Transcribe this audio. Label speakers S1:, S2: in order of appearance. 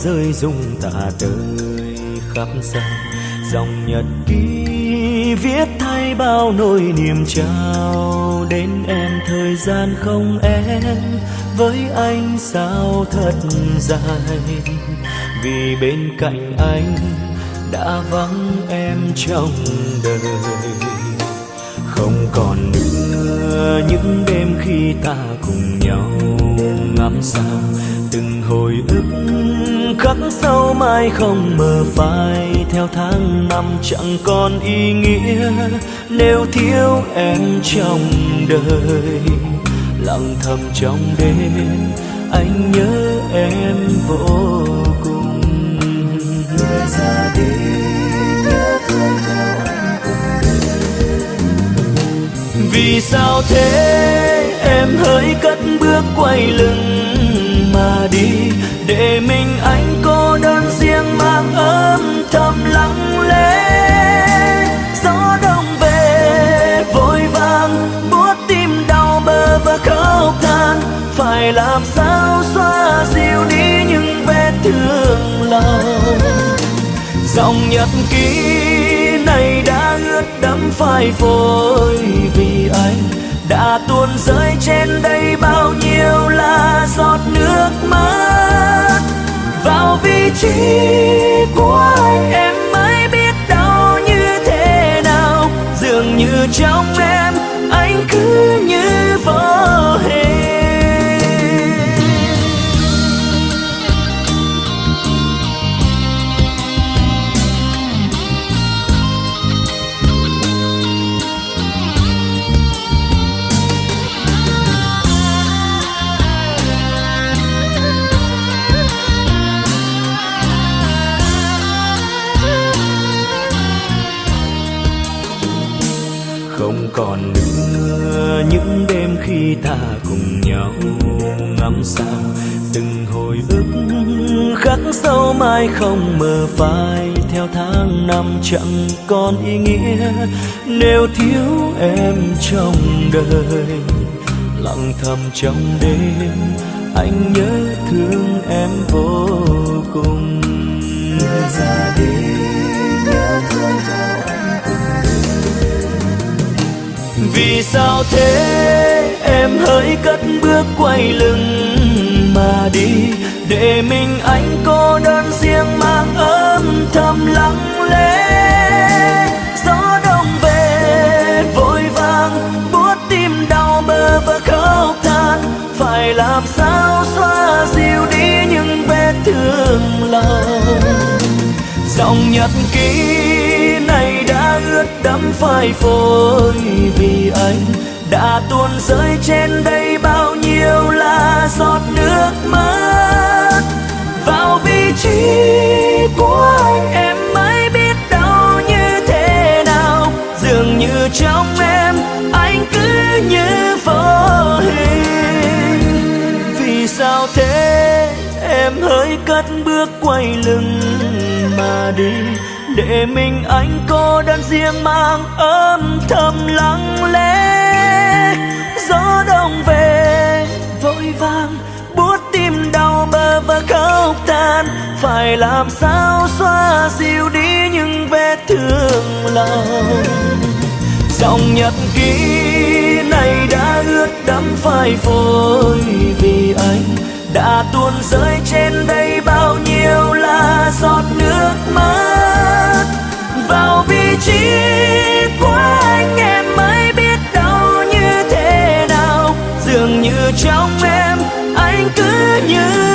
S1: rơi rụng tả tơi khắp sân. Dòng nhật ký viết thay bao nỗi niềm trao đến em. Thời gian không em với anh sao thật dài, vì bên cạnh anh đã vắng em trong đời. Không còn nữa những đêm khi ta cùng nhau ngắm sao, từng hồi ức khắc sâu mãi không mờ phai. Theo tháng năm chẳng còn ý nghĩa nếu thiếu em trong đời. Lặng thầm trong đêm anh nhớ em vô cùng. Người ra đi nhớ thương theo anh cùng đến. Vì sao thế em hỡi cất bước quay lưng mà đi, để mình anh cô đơn riêng mang ấm thầm lặng lẽ. Gió đông về vội vàng buốt tim đau bơ vơ khóc than, phải làm sao xóa dịu đi những vết thương lòng. Dòng nhật ký này đã ướt đẫm phai phôi, vì anh đã tuôn rơi trên đây bao nhiêu là giọt nước mắt. Vào vị trí của anh em mới biết đau như thế nào, dường như trong em anh cứ như vô hình. Không còn nữa những đêm khi ta cùng nhau ngắm sao, từng hồi ức khắc sâu mãi không mờ phai. Theo tháng năm chẳng còn ý nghĩa nếu thiếu em trong đời. Lặng thầm trong đêm anh nhớ thương em vô cùng. Người ra đi nhớ thương theo anh cùng đến. Vì sao thế em hỡi cất bước quay lưng mà đi, để mình anh cô đơn riêng mang ấm thầm lặng lẽ. Gió đông về vội vàng buốt tim đau bơ vơ khóc than, phải làm sao xóa dịu đi những vết thương lòng. Dòng nhật ký này đã ướt đẫm phai phôi, vì anh đã tuôn rơi trên đây bao nhiêu là giọt nước mắt. Vào vị trí của anh em mới biết đau như thế nào, dường như trong em anh cứ như vô hình. Vì sao thế em hỡi cất bước quay lưng mà đi, để mình anh cô đơn riêng mang ấm thầm lặng lẽ. Gió đông về vội vàng buốt tim đau bơ vơ khóc than, phải làm sao xóa dịu đi những vết thương lòng. Dòng nhật ký này đã ướt đẫm phai phôi, vì anh đã tuôn rơi trên đây bao nhiêu là giọt nước mắt. Vào vị trí của anh em mới biết đau như thế nào, dường như trong em anh cứ như